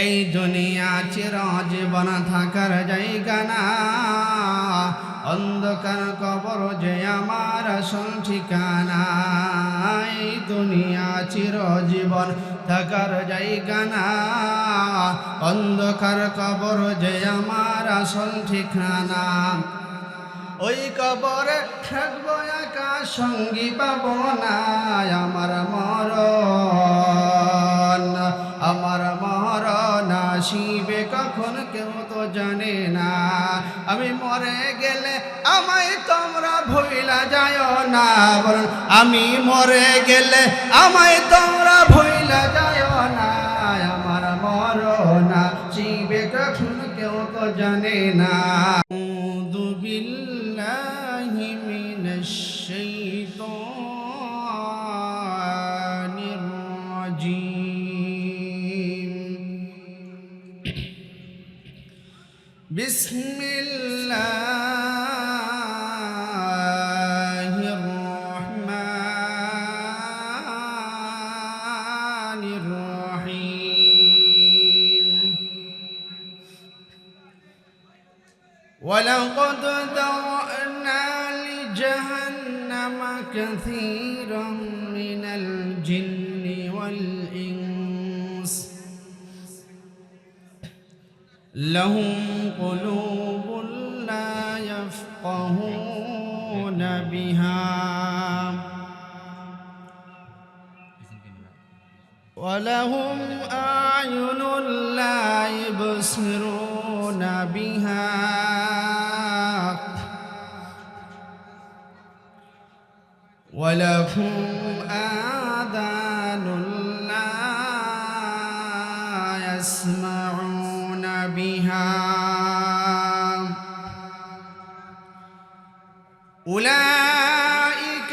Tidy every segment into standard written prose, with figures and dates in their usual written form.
এই দুনিয়া চিরজীবন থাকার জায়গা না, অন্ধকার কবর যে আমার আসল ঠিকানা। এই দুনিয়া চিরজীবন থাকার জায়গা না, অন্ধকার কবর যে আমার আসল ঠিকানা। ওই কবরে থাকবো একা, সঙ্গী পাবো না। আমার মরণ আসিবে কখন কেউ তো জানে না। আমি মরে গেলে আমায় তোমরা ভুইলা যায় না। বলুন, আমি মরে গেলে আমায় তোমরা ভুইলা যায় না। আমার মরণ আসিবে কখন কেউ তো জানে না। আউযু বিল্লাহি মিনাশ শাইতানির রাজীম। বিসমিল্লাহির রহমানির রহিম। ولقد ذرأنا لجهنم كثيرا من الجن والإنس لهم قلوب لا يفقهون بها ولهم أعين لا يبصرون بها ولهم آذان لا يسمعون بها أولئك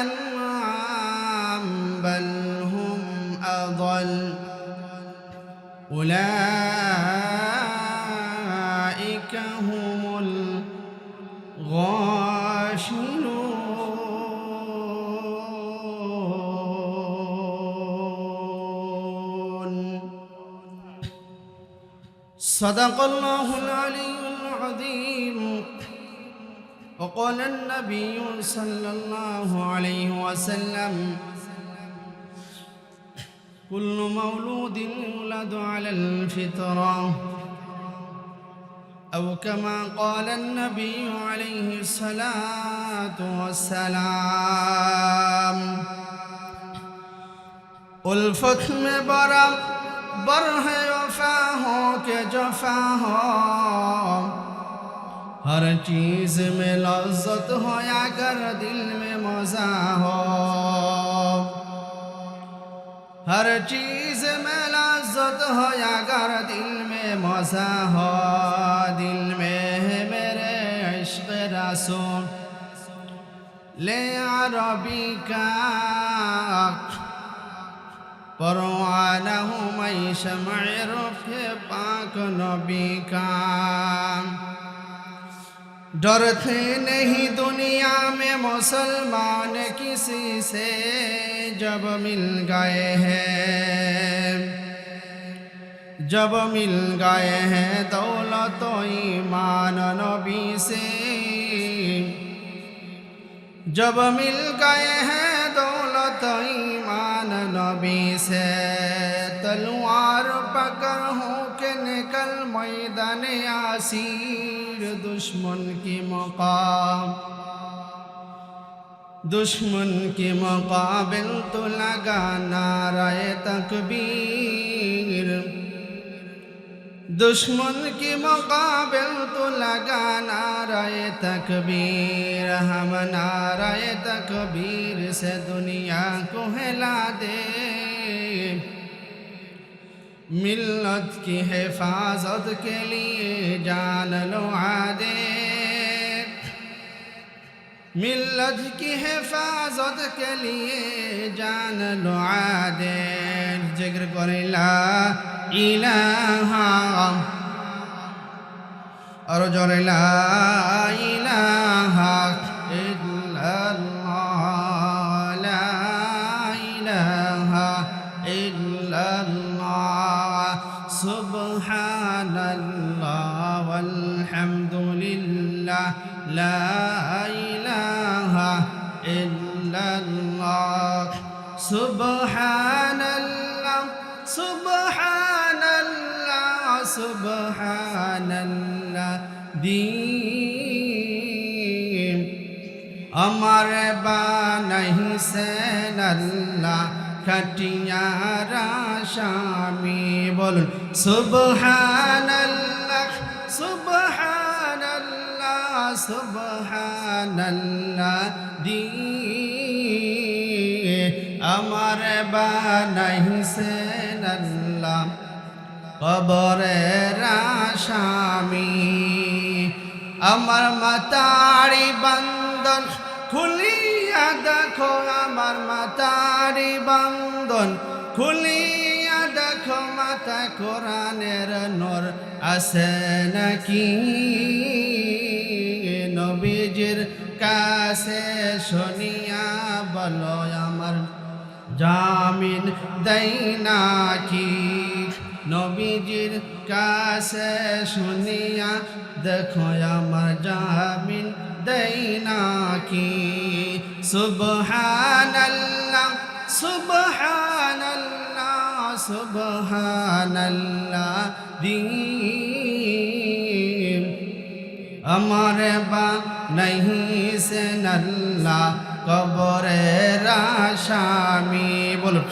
كالأنعام بل هم أضل أولئك هم الغاشلون. صدق الله العلي العظيم. وقال النبي صلى الله عليه وسلم كل مولود يولد على الفطرة أو كما قال النبي عليه الصلاة والسلام. उल्फत में बराबर है वफा हो के जफा हो, हर चीज में लज्जत हो अगर दिल में मजा हो, हर चीज में लज्जत हो अगर दिल में मजा हो। दिल में है मेरे इश्क़ रसूल ले अरबी का, परवाना हूँ मैं शम्अ रुख़ पाक नबी का। डरते नहीं दुनिया में मुसलमान किसी से, जब मिल गए हैं जब मिल गए हैं दौलत ईमान नबी से, जब मिल गए हैं दौलत ईमान नबी से। तलवार पकड़ हो के निकल मैदान आसीर, दुश्मन की मुकाबिल तो लगा नारे तकबीर, दुश्मन की मुकाबिल तो लगा नारे तकबीर। हम नारे तकबीर से दुनिया को हिला दे, मिल्लत की हिफाजत के लिए जान लुआ दे, मिल्लत की हिफाजत के लिए जान लुआ दे। जिक्र करे ला इलाहा और जोरे ला इलाहा इल्लल्लाह, ला इलाहा इल्लल्लाह সুবহানাল্লাহ ওয়ালহামদুলিল্লাহ লা ইলাহা ইল্লাল্লাহ সুবহানাল্লাহ সুবহানাল্লাহ সুবহানাল্লাহ দিন আমার বানাইছেন আল্লাহ খাটিয়ার আসামি বলুন সুবহানাল্লাহ সুবহানাল্লাহ সুবহানাল্লাহ দিয়ে আমার বানাইছেন আল্লাহ কবরের আসামি আমার মাতারি বন্ধন খুলিয়া দেখো আমার মাতারি বন্ধন খুলিয়া দেখো মাতা কোরআনের নূর আছে নাকি নবীজির কাছে শুনিয়া বলো আমার জামিন দেই নাকি নবীজির কাছে শুনিয়া দেখো আমার জামিন দেই নাকি সুবহানাল্লাহ সুবহানাল্লাহ সুবহানাল্লাহ দিন আমার বানাইছেন আল্লাহ কবরের আসামি বলুন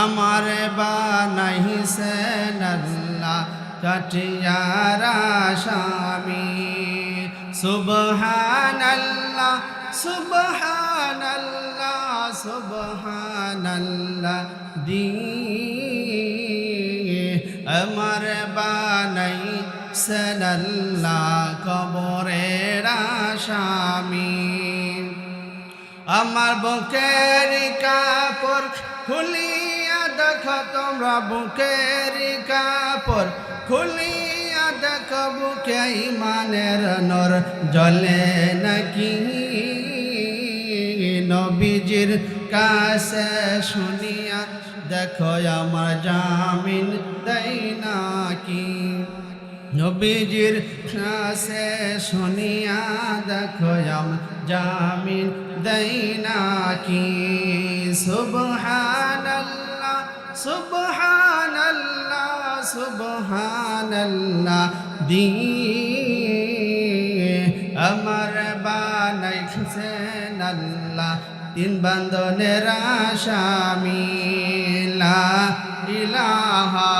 আমার বানাইছেন আল্লাহ কাটিয়ার আসামি সুবহানাল্লাহ সুবহানাল্লাহ সুবহানাল্লাহ দিয়ে আমার বানাইছেন আল্লাহ কবরের আসামি আমার বুকের কাপড় খুলিয়া দেখো তোমরা বুকের কাপড় খুলিয়া দেখো বুকে ইমানের নূর জ্বলে নাকি নবীজির কাছে শুনিয়া দেখো আমার জামিন দেই নাকি নবীজির কাছে শুনিয়া দেখো আমার জামিন দেই নাকি সুবহানাল্লাহ সুবহানাল্লাহ সুবহানাল্লাহ দিয়ে আমার বানাইছেন আল্লাহ তিন বান্ধনের আসামি লা ইলাহা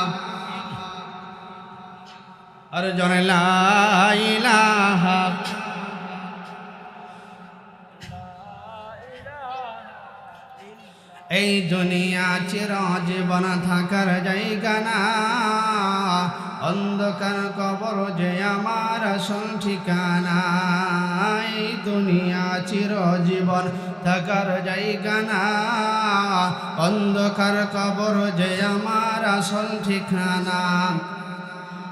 আর জনে লা ইলাহা এই দুনিয়া চিরজীবন থাকার জায়গা না অন্ধকার কবর যে আমার আসল ঠিকানা এই দুনিয়া চিরজীবন থাকার জায়গা না অন্ধকার কবর যে আমার আসল ঠিকানা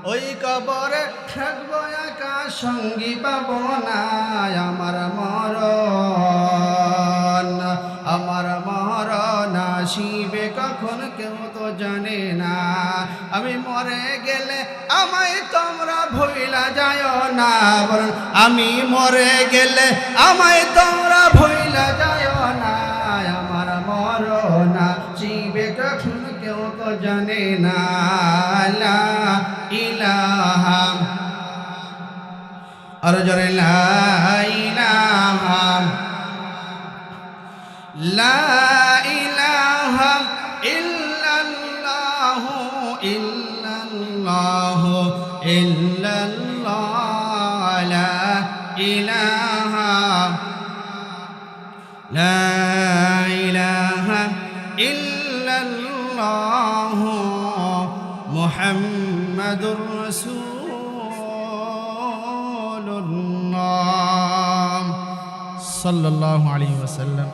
ওই কবরে থাকবো একা সঙ্গী পাবো না আমার মরণ আসিবে কখন কেউ তো জানে না আমি মরে গেলে আমায় তোমরা ভুইলা যায় না বরং আমি মরে গেলে আমায় তোমরা ভুইলা যায় না আমার মরণ আসিবে কখন কেউ তো জানে না লা ইলাহা আর জোরে লা ইলাহা লা ইলাহা ইল্লাল্লাহ ইল্লাল্লাহ ইল্লাল্লাহ লা ইলাহা লা ইলাহা ইল্লাল্লাহ মুহাম্মাদুর রাসূলুল্লাহ সাল্লাল্লাহু আলাইহি ওয়াসাল্লাম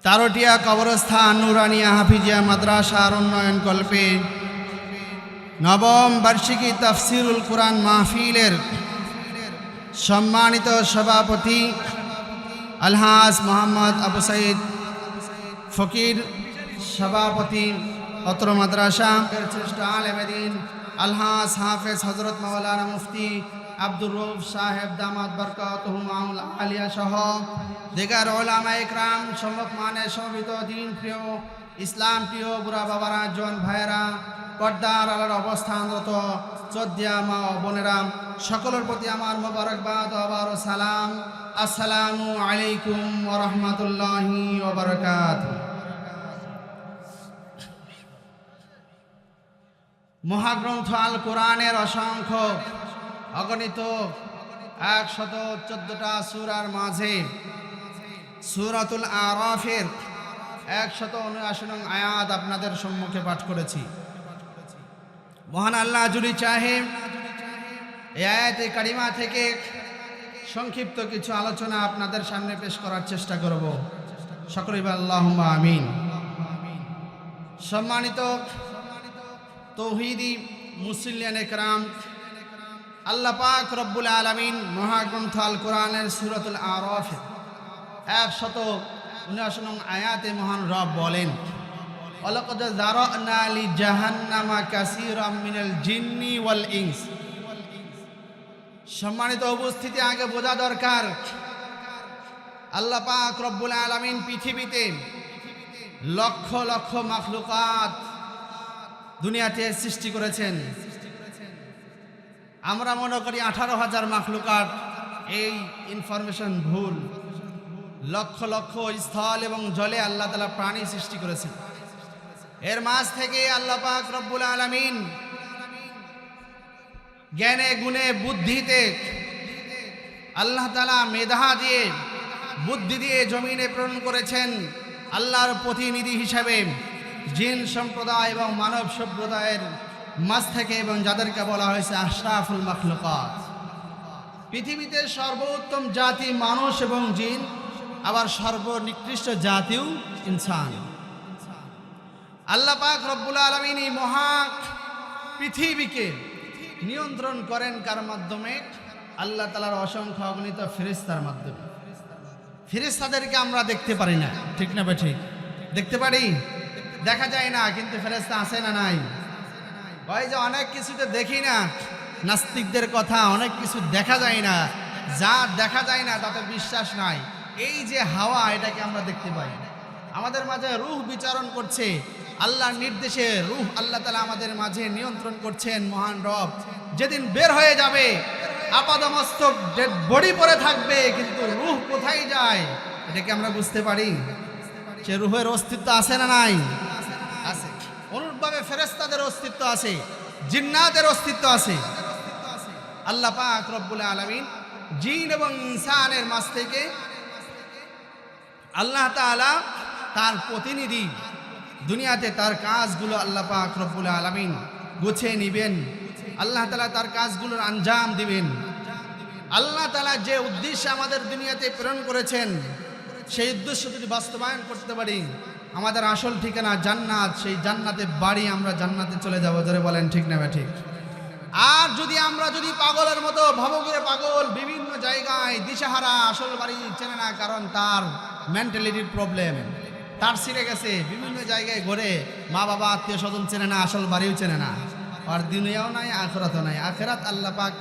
তারটিয়া কবরস্থান নুরানিয়া হাফিজিয়া মাদ্রাসার উন্নয়ন কল্পে নবম বার্ষিকী তাফসিরুল কুরআন মাহফিলের সম্মানিত সভাপতি আলহাজ মোহাম্মদ আবু সাইদ ফকির সভাপতি অত্র মাদ্রাসা এর শ্রেষ্ঠ আলেমেদিন আলহাজ হাফেজ হজরত মাওলানা মুফতি আব্দুর রউফ সাহেব দামাত বরকাতুহুম আলিয়া সহ দিগার উলামা ইকরাম সম্মানে সমবেত দিন প্রিয় ইসলাম প্রিয় বুড়া বাবারা জোয়ান ভাইয়েরা পর্দার আলোর অবস্থানরত চোদ্দিয়া মা ও বোনেরা সকলের প্রতি আমার মোবারকবাদ ও আবার সালাম। আসসালামু আলাইকুম ওয়া রাহমাতুল্লাহি ওয়া বারাকাতুহু। মহাগ্রন্থ আল কোরআনের অসংখ্য অগণিত 114টা সূরার মাঝে সূরাতুল আরাফের 179 নং আয়াত আপনাদের সম্মুখে পাঠ করেছি। মহান আল্লাহ যদি চাহে এই আয়াতে কারিমা থেকে সংক্ষিপ্ত কিছু আলোচনা আপনাদের সামনে পেশ করার চেষ্টা করব। সকলেই বলেন আল্লাহুম্মা আমিন। সম্মানিত তৌহিদি মুসলিয়ান একরাম, আল্লাহ পাক রব্বুল আলামিন মহাগ্রন্থ আল কোরআনের সূরাতুল আরাফ 179 নং আয়াতে মহান রব বলেন, ওয়ালাকাদ যারানা লি জাহান্নামা কাসীরাম মিনাল জিন্নি ওয়াল ইনস। সম্মানিত উপস্থিতি, আগে বোঝা দরকার আল্লাহ পাক রব্বুল আলামিন পৃথিবীতে লক্ষ লক্ষ মাখলুকাত দুনিয়াতে সৃষ্টি করেছেন। আমরা মনে করি 18,000 মাখলুকাত, এই ইনফরমেশন ভুল। লক্ষ লক্ষ স্থল এবং জলে আল্লাহ তাআলা প্রাণী সৃষ্টি করেছেন। এর মাঝ থেকে আল্লাহ পাক রব্বুল আলামিন জ্ঞানে গুণে বুদ্ধিতে আল্লাহ তাআলা মেধা দিয়ে বুদ্ধি দিয়ে জমিনে প্রেরণ করেছেন আল্লাহর প্রতিনিধি হিসাবে জিন সম্প্রদায় এবং মানব সম্প্রদায়ের মাঝ থেকে, এবং যাদেরকে বলা হয়েছে আশরাফুল মাখলুকাত। পৃথিবীতে সর্বোত্তম জাতি মানুষ এবং জিন, আবার সর্বনিকৃষ্ট জাতিও ইনসান। আল্লাহ পাক রব্বুল আলামিন এই মহা পৃথিবীকে নিয়ন্ত্রণ করেন কার মাধ্যমে? আল্লাহ তাআলার অসংখ্য অগণিত ফেরেশতার মাধ্যমে। ফেরেশতাদেরকে আমরা দেখতে পারি না, ঠিক না বে ঠিক? দেখতে পারি, দেখা যায় না, কিন্তু ফেরেশতা আছে না নাই? ওই যে অনেক কিছুতে দেখি না, নাস্তিকদের কথা, অনেক কিছু দেখা যায় না, যা দেখা যায় না তাতে বিশ্বাস নাই। এই যে হাওয়া, এটাকে আমরা দেখতে পাই। আমাদের মাঝে রূহ বিচরণ করছে, আল্লাহর নির্দেশে রূহ আল্লাহ তাআলা আমাদের মাঝে নিয়ন্ত্রণ করছেন মহান রব। যেদিন বের হয়ে যাবে, আপাদমস্তক ডেড বডি পরে থাকবে, কিন্তু রূহ কোথায় যায় এটাকে আমরা বুঝতে পারি। সে রূহের অস্তিত্ব আছে না নাই? আছে। অনুরূপভাবে ফেরেশতাদের অস্তিত্ব আছে, জিন্নাতের অস্তিত্ব আছে। আল্লাহ পাক রব্বুল আলামিন জিন এবং ইনসানের মাঝ থেকে আল্লাহ তাআলা তার প্রতিনিধি দুনিয়াতে তার কাজগুলো আল্লাহ পাক রব্বুল আলামিন গুছিয়ে নেবেন। আল্লাহ তাআলা তার কাজগুলোর আঞ্জাম দিবেন। আল্লাহ তাআলা যে উদ্দেশ্যে আমাদের দুনিয়াতে প্রেরণ করেছেন, সেই উদ্দেশ্য যদি বাস্তবায়ন করতে পারি, আমাদের আসল ঠিকানা জান্নাত, সেই জান্নাতে বাড়ি, আমরা জান্নাতে চলে যাবো। ধরে বলেন ঠিক না ঠিক? আর আমরা যদি পাগলের মতো ভবঘুরে পাগল, বিভিন্ন জায়গায় দিশাহারা, আসল বাড়ি চেনে না, কারণ তার মেন্টালিটির প্রবলেম, তার ছিঁড়ে গেছে, বিভিন্ন জায়গায় ঘুরে, মা বাবা আত্মীয় স্বজন চেনে না, আসল বাড়িও চেনে না, আর দুনিয়াও নাই, আখিরাতও নাই। আখিরাত আল্লাহ পাক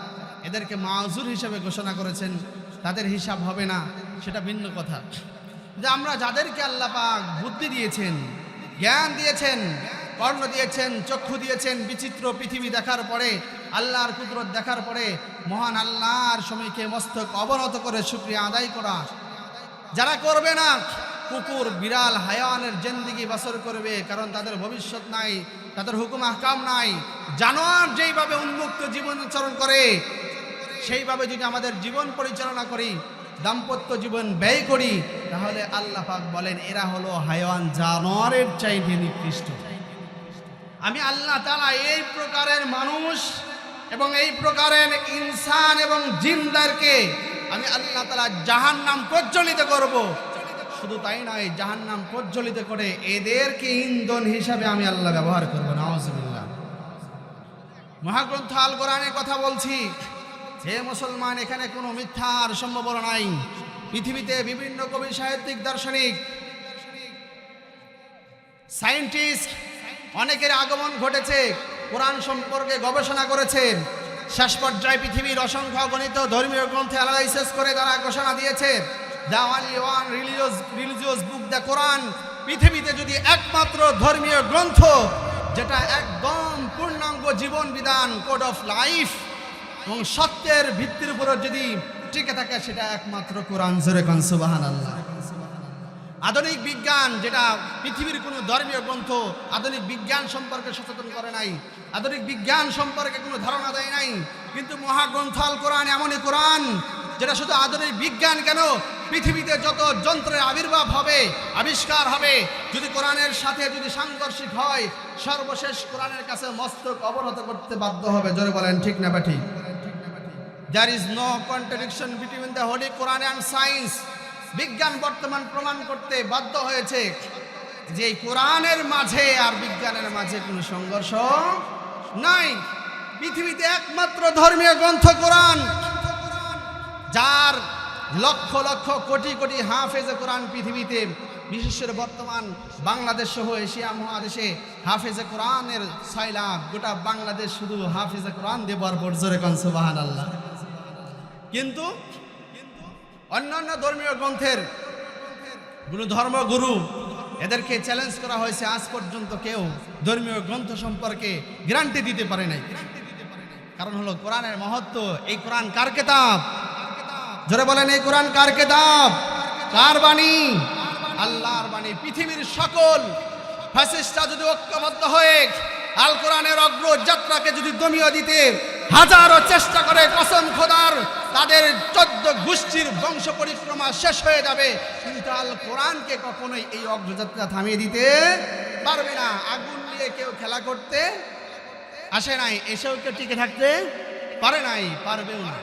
এদেরকে মাউজুর হিসেবে ঘোষণা করেছেন, তাদের হিসাব হবে না, সেটা ভিন্ন কথা। যে আমরা যাদেরকে আল্লাহ পাক বুদ্ধি দিয়েছেন, জ্ঞান দিয়েছেন, কর্ণ দিয়েছেন, চক্ষু দিয়েছেন, বিচিত্র পৃথিবী দেখার পরে, আল্লাহর কুদরত দেখার পরে মহান আল্লাহর সমীকে মস্তক অবনত করে শুকরিয়া আদায় করা, যারা করবে না, কুকুর বিড়াল হায়াওয়ানের জিন্দেগি বসর করবে, কারণ তাদের ভবিষ্যৎ নাই, তাদের হুকুম আহকাম নাই। জানোয়ার যেইভাবে উন্মুক্ত জীবন আচরণ করে, সেইভাবে যদি আমাদের জীবন পরিচালনা করি, দাম্পত্য জীবন ব্যয় করি, তাহলে আল্লাহ পাক বলেন এরা হলো হায়াওয়ান, জানোয়ারের চাইতে নিকৃষ্ট। আমি আল্লাহ তাআলা এই প্রকারের মানুষ এবং এই প্রকারের ইনসান এবং জিনদেরকে আমি আল্লাহ তাআলা জাহান্নাম প্রজ্বলিত করব। শুধু তাই নয়, জাহান্নাম প্রজ্বলিত করে এদেরকে ইন্ধন হিসাবে আমি আল্লাহ ব্যবহার করব। নাউজুবিল্লাহ। মহাগ্রন্থ আল কোরআনের কথা বলছি। হে মুসলমান, এখানে কোনো মিথ্যার সম্ভাবনা নাই। পৃথিবীতে বিভিন্ন কবি, সাহিত্যিক, দার্শনিক, সায়েন্টিস্ট অনেকের আগমন ঘটেছে, কোরআন সম্পর্কে গবেষণা করেছেন। শেষ পর্যায়ে পৃথিবীর অসংখ্য অগণিত ধর্মীয় গ্রন্থে অ্যানালাইসিস করে তারা ঘোষণা দিয়েছে, the only one religious book the Quran, পৃথিবীতে যদি একমাত্র ধর্মীয় গ্রন্থ যেটা একদম পূর্ণাঙ্গ জীবন বিধান, কোড অফ লাইফ এবং সত্যের ভিত্তির উপর যদি টিকে থাকে, সেটা একমাত্র কোরআন। জোরে কোন সুবহানাল্লাহ। আধুনিক বিজ্ঞান, যেটা পৃথিবীর কোনো ধর্মীয় গ্রন্থ আধুনিক বিজ্ঞান সম্পর্কে সচেতন করে নাই, আধুনিক বিজ্ঞান সম্পর্কে কোনো ধারণা দেয় নাই, কিন্তু মহাগ্রন্থ আল কোরআন এমনই কোরআন যেটা শুধু আধুনিক বিজ্ঞান কেন, পৃথিবীতে যত যন্ত্রের আবির্ভাব হবে, আবিষ্কার হবে, যদি কোরআনের সাথে যদি সাংঘর্ষিক হয়, সর্বশেষ কোরআনের কাছে মস্তক অবনত করতে বাধ্য হবে। জোরে বলেন ঠিক না বা ঠিক? There is no contradiction between the Holy Quran and science. বিজ্ঞান বর্তমান প্রমাণ করতে বাধ্য হয়েছে যে কোরআনের মাঝে আর বিজ্ঞানের মাঝে কোনো সংঘর্ষ নাই। পৃথিবীতে একমাত্র ধর্মীয় গ্রন্থ কোরআন, যার লক্ষ লক্ষ কোটি কোটি হাফেজে কোরআন পৃথিবীতে, বিশেষ করে বর্তমান বাংলাদেশ সহ এশিয়া মহাদেশে হাফেজে কোরআনের 6 লাখ, গোটা বাংলাদেশ শুধু হাফেজে কোরআন দিয়ে ভরপুর। জোরে কোন সুবহানাল্লাহ। কিন্তু অন্যান্য ধর্মীয় গ্রন্থের কোনো ধর্মগুরু এদেরকে চ্যালেঞ্জ করা হয়েছে, আজ পর্যন্ত কেউ ধর্মীয় গ্রন্থ সম্পর্কে গ্যারান্টি দিতে পারে নাই। কারণ হলো কোরআনের মহত্ব। এই কোরআন কার কিতাব? জোরে বলেন, এই কোরআন কার কিতাব? কার বাণী? আল্লাহর বাণী। পৃথিবীর সকল ফ্যাসিস্টরা যদি ঐক্যবদ্ধ হয়ে আল কোরআনের অগ্রযাত্রাকে যদি দমিয়ে দিতে হাজারো চেষ্টা করে, কসম খোদার তাদের 14 গোষ্ঠীর বংশ পরিক্রমা শেষ হয়ে যাবে, কিন্তু আল কোরআনকে কখনোই এই অগ্রযাত্রা থামিয়ে দিতে পারবে না। আগুন নিয়ে কেউ খেলা করতে আসে নাই, এসেও কেউ টিকে থাকতে পারে নাই, পারবেও না।